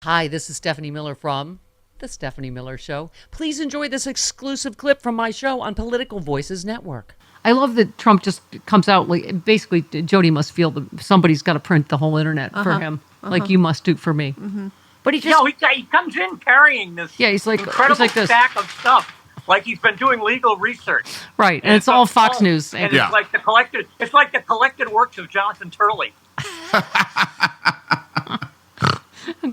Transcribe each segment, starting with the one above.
Hi, this is Stephanie Miller from The Stephanie Miller Show. Please enjoy this exclusive clip from my show on Political Voices Network. I love that Trump just comes out like basically Jody must feel that somebody's got to print the whole internet for him, like you must do for me. But he just he comes in carrying this he's like stack of stuff, like he's been doing legal research. Right, and it's all Fox News. And it's like the collected works of Jonathan Turley.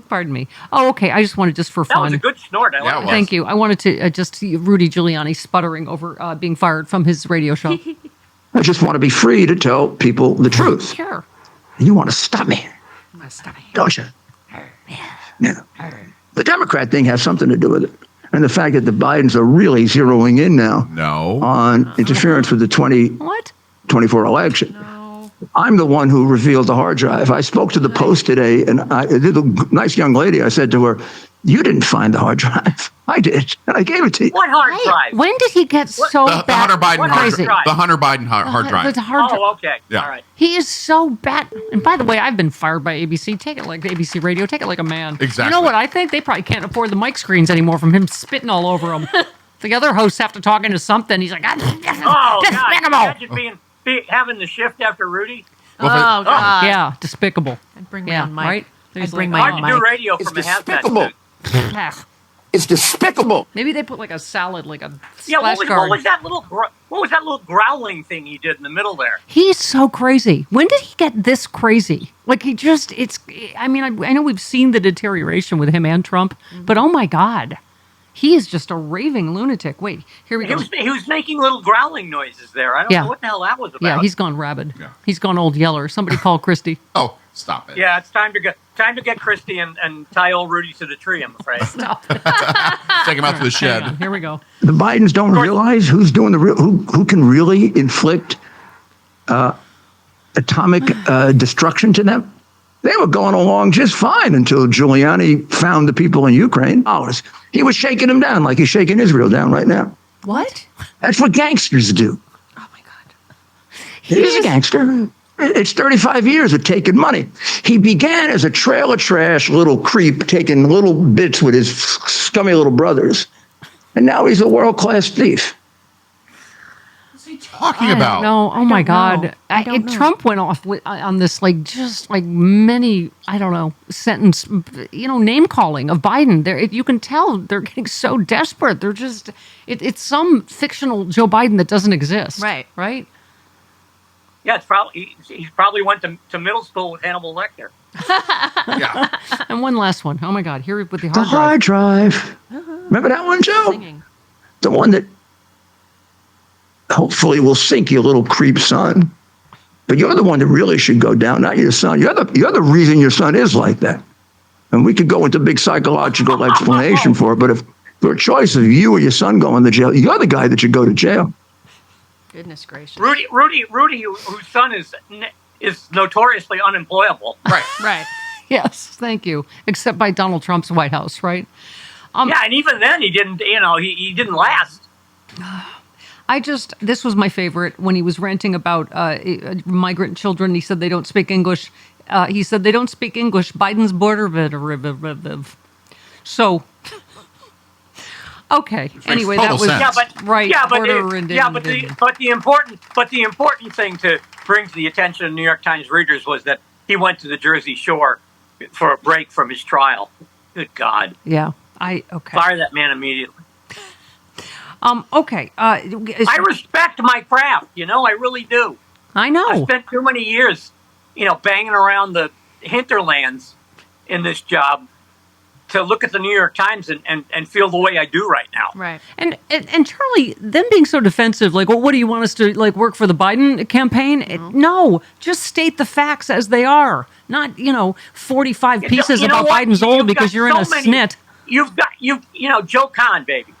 Pardon me. Oh, okay. I just wanted just for fun. That was a good snort. I like it. Thank you. I wanted to just see Rudy Giuliani sputtering over being fired from his radio show. I just want to be free to tell people the truth. Sure. You want to stop me, I'm gonna stop you. don't you? Yeah. The Democrat thing has something to do with it. And the fact that the Bidens are really zeroing in now on interference with the 2024 election. No. I'm the one who revealed the hard drive. I spoke to the Post today, and the nice young lady, I said to her, you didn't find the hard drive. I did, and I gave it to you. What hard drive? When did he get so The bad? Hunter Biden crazy? the Hunter Biden hard drive. The hard drive. Oh, okay. Yeah. All right. He is so bad. And by the way, I've been fired by ABC. Take it like ABC Radio. Take it like a man. Exactly. You know what I think? They probably can't afford the mic screens anymore from him spitting all over them. The other hosts have to talk into something. He's like, Oh, God. despicable. Imagine having the shift after Rudy. Oh, God. Yeah, despicable. I'd bring my Yeah, own mic. right? I'd bring like, my Hard own to do mic. radio It's from a hazmat despicable. suit. Ah. It's despicable. Maybe they put like a salad, like a Yeah, splash what guard. was that little growling thing he did in the middle there? He's so crazy. When did he get this crazy? Like I know we've seen the deterioration with him and Trump, but oh my God. He is just a raving lunatic. Wait, here we go. He was making little growling noises there. I don't know what the hell that was about. Yeah, he's gone rabid. Yeah. He's gone old yeller. Somebody call Christie. Oh, stop it. Yeah, it's time to get Christie and tie old Rudy to the tree, I'm afraid. Stop. Take him out to the shed. Here we go. The Bidens don't realize who's doing who can really inflict atomic destruction to them. They were going along just fine until Giuliani found the people in Ukraine. He was shaking them down like he's shaking Israel down right now. What? That's what gangsters do. Oh my God. He's a gangster. It's 35 years of taking money. He began as a trailer trash little creep, taking little bits with his scummy little brothers. And now he's a world-class thief. Talking about? No, oh my God. I don't know. Trump went off on this, just many, sentence, name calling of Biden. You can tell they're getting so desperate. They're just, it's some fictional Joe Biden that doesn't exist. Right. Right? Yeah, he probably went to middle school with Hannibal Lecter. Yeah. And one last one. Oh my God. Here with the The hard drive. Remember that one, Joe? Singing. The one that hopefully will sink your little creep son. But you're the one that really should go down, not your son. You're the reason your son is like that. And we could go into big psychological explanation for it, but if for a choice of you or your son going to jail, you're the guy that should go to jail. Goodness gracious. Rudy, whose son is notoriously unemployable. Right. Right. Yes, thank you. Except by Donald Trump's White House, right? Yeah, and even then he didn't. He didn't last. This was my favorite when he was ranting about migrant children. He said they don't speak English. Biden's border. So, okay. Anyway, that was sense. right. But the important thing to bring to the attention of New York Times readers was that he went to the Jersey Shore for a break from his trial. Good God. Yeah. Fire that man immediately. Okay. I respect my craft. I really do. I know. I spent too many years, banging around the hinterlands in this job to look at the New York Times and feel the way I do right now. Right. And Charlie, them being so defensive, like, well, what do you want us to work for the Biden campaign? No, just state the facts as they are. Not 45 pieces about Biden's old because you're in a snit. You've got Joe Kahn, baby.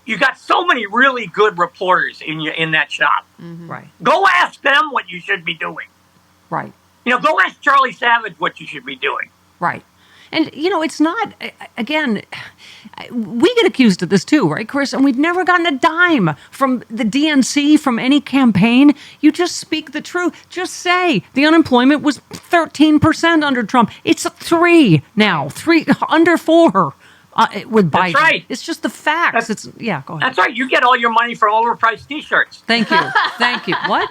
You got so many really good reporters in that shop. Mm-hmm. Right. Go ask them what you should be doing. Right. Go ask Charlie Savage what you should be doing. Right. And, it's not, again, we get accused of this too, right, Chris? And we've never gotten a dime from the DNC, from any campaign. You just speak the truth. Just say the unemployment was 13% under Trump. It's 3 now, under 4 with Biden. That's right. It's just the facts. Go ahead. That's right. You get all your money from overpriced T-shirts. Thank you. Thank you. What?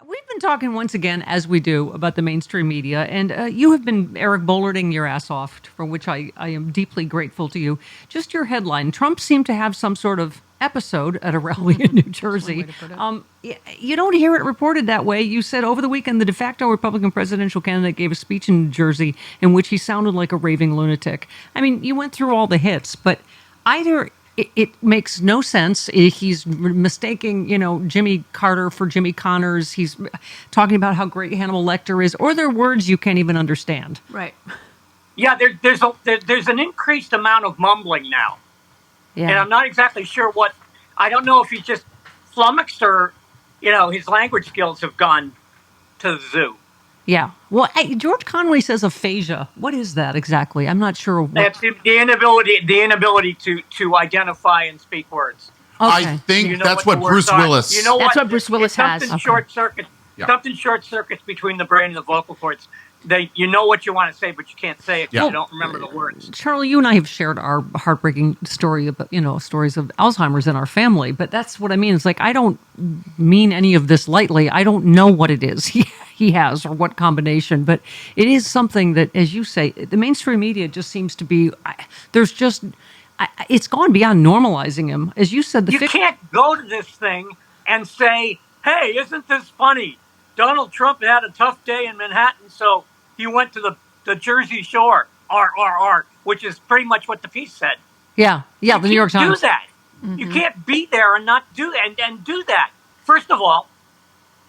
We've been talking once again, as we do, about the mainstream media, and you have been Eric Bollarding your ass off, for which I am deeply grateful to you. Just your headline: Trump seemed to have some sort of episode at a rally in New Jersey. You don't hear it reported that way. You said over the weekend the de facto Republican presidential candidate gave a speech in New Jersey in which he sounded like a raving lunatic. I mean, you went through all the hits, but either it makes no sense. He's mistaking, Jimmy Carter for Jimmy Connors. He's talking about how great Hannibal Lecter is, or they're words you can't even understand. Right. Yeah, there's an increased amount of mumbling now. Yeah. And I'm not exactly sure what. I don't know if he's just flummoxed or, his language skills have gone to the zoo. Yeah. Well, George Conway says aphasia. What is that exactly? I'm not sure. That's the inability to identify and speak words. Okay. I think that's what Bruce Willis. That's what Bruce Willis has. Something short circuits between the brain and the vocal cords. You know what you want to say, but you can't say it because you don't remember the words. Charlie, you and I have shared our heartbreaking story about, stories of Alzheimer's in our family, but that's what I mean. It's like, I don't mean any of this lightly. I don't know what it is he has or what combination, but it is something that, as you say, the mainstream media just seems to be, it's gone beyond normalizing him. As you said, you can't go to this thing and say, hey, isn't this funny? Donald Trump had a tough day in Manhattan, so he went to the Jersey Shore, which is pretty much what the piece said. Yeah, the New York Times. Do that. Mm-hmm. You can't be there and not do that and do that. First of all,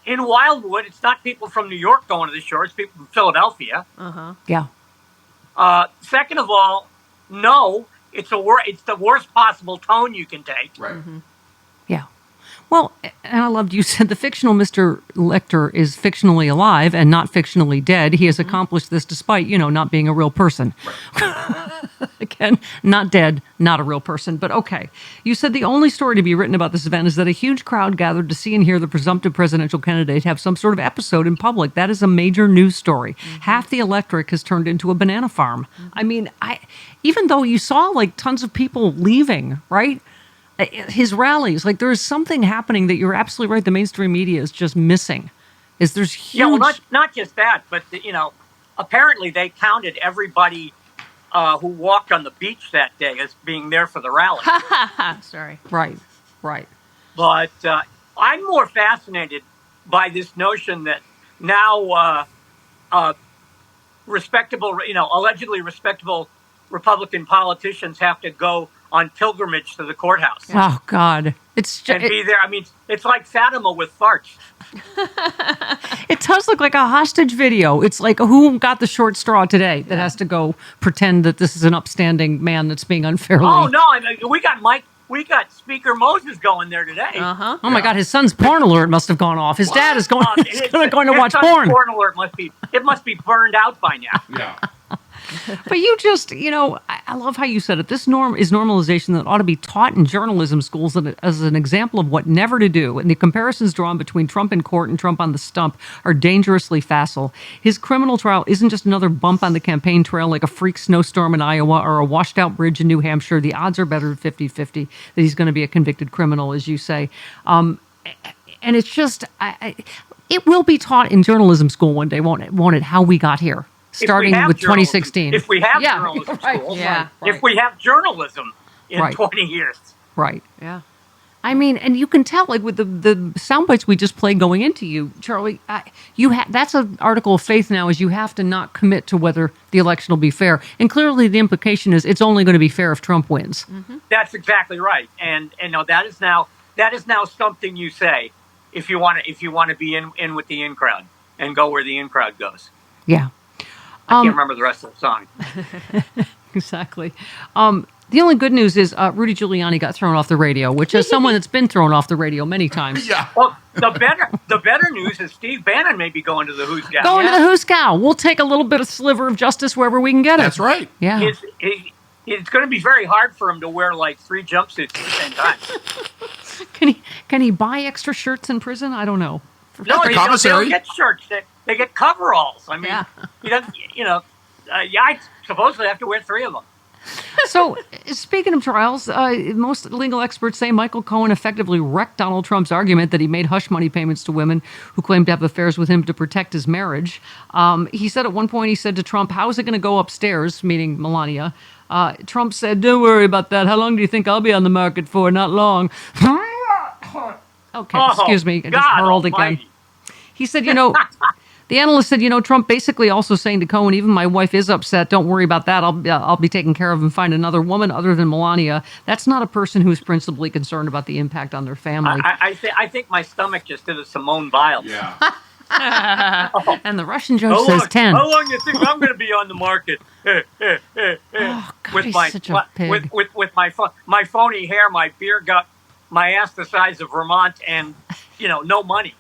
in Wildwood, it's not people from New York going to the shore; it's people from Philadelphia. Yeah. Second of all, no, it's the worst possible tone you can take. Right. Mm-hmm. Yeah. Well, and I loved you said the fictional Mr. Lecter is fictionally alive and not fictionally dead. He has accomplished this despite, not being a real person. Right. Again, not dead, not a real person, but okay. You said the only story to be written about this event is that a huge crowd gathered to see and hear the presumptive presidential candidate have some sort of episode in public. That is a major news story. Half the electorate has turned into a banana farm. I mean, even though you saw like tons of people leaving, right? His rallies, like there is something happening that you're absolutely right. The mainstream media is just missing. There's huge. Yeah, well, not just that, but apparently they counted everybody who walked on the beach that day as being there for the rally. Sorry. Right. But I'm more fascinated by this notion that now allegedly respectable Republican politicians have to go on pilgrimage to the courthouse. Oh, God. It's just, and be there. I mean, it's like Fatima with farts. It does look like a hostage video. It's like who got the short straw today that has to go pretend that this is an upstanding man that's being unfairly. Oh, no. We got Speaker Moses going there today. Uh-huh. Oh, my God. His son's porn alert must have gone off. His dad is going to watch porn. Porn alert must be burned out by now. Yeah. But you just, I love how you said it. This norm is normalization that ought to be taught in journalism schools as an example of what never to do. And the comparisons drawn between Trump in court and Trump on the stump are dangerously facile. His criminal trial isn't just another bump on the campaign trail like a freak snowstorm in Iowa or a washed out bridge in New Hampshire. The odds are better than 50-50 that he's going to be a convicted criminal, as you say. And it's just, it will be taught in journalism school one day, won't it? How we got here. Starting with 2016. If we have journalism schools, if we have journalism in 20 years. Right. Yeah. I mean, and you can tell, like with the sound bites we just played going into you, Charlie, that's an article of faith now, is you have to not commit to whether the election will be fair. And clearly the implication is it's only going to be fair if Trump wins. Mm-hmm. That's exactly right. And that is now something you say if you want to be in with the in crowd and go where the in crowd goes. Yeah. I can't remember the rest of the song. Exactly. The only good news is Rudy Giuliani got thrown off the radio, which is someone that's been thrown off the radio many times. Yeah. Well, the better news is Steve Bannon may be going to the Who's Gal. Going to the Who's Gal. We'll take a little bit of sliver of justice wherever we can get it. That's right. Yeah. it's going to be very hard for him to wear like 3 jumpsuits at the same time. Can he buy extra shirts in prison? I don't know. No, the they commissary. don't get shirts. They get coveralls. I mean, Yeah. he doesn't. I supposedly have to wear 3 of them. So, speaking of trials, most legal experts say Michael Cohen effectively wrecked Donald Trump's argument that he made hush money payments to women who claimed to have affairs with him to protect his marriage. He said at one point, he said to Trump, "How is it going to go upstairs?" Meaning Melania. Trump said, "Don't worry about that. How long do you think I'll be on the market for? Not long." Okay, excuse me. I just God hurled almighty. again. He said, the analyst said, Trump basically also saying to Cohen, even my wife is upset. Don't worry about that. I'll be taken care of and find another woman other than Melania. That's not a person who's principally concerned about the impact on their family. I think my stomach just did a Simone Biles. Yeah. And the Russian judge says 10. How long do you think I'm going to be on the market? Oh, God, he's such a pig. With my phony hair, my beard got my ass the size of Vermont, and no money.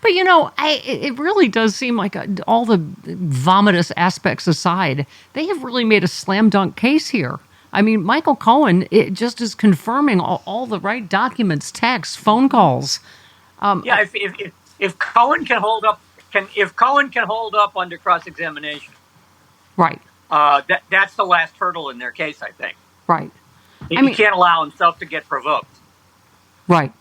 But, it really does seem like all the vomitous aspects aside, they have really made a slam dunk case here. I mean, Michael Cohen, it just is confirming all the right documents, texts, phone calls. If Cohen can hold up under cross-examination, Right. That's the last hurdle in their case, I think. Right. He can't allow himself to get provoked. Right.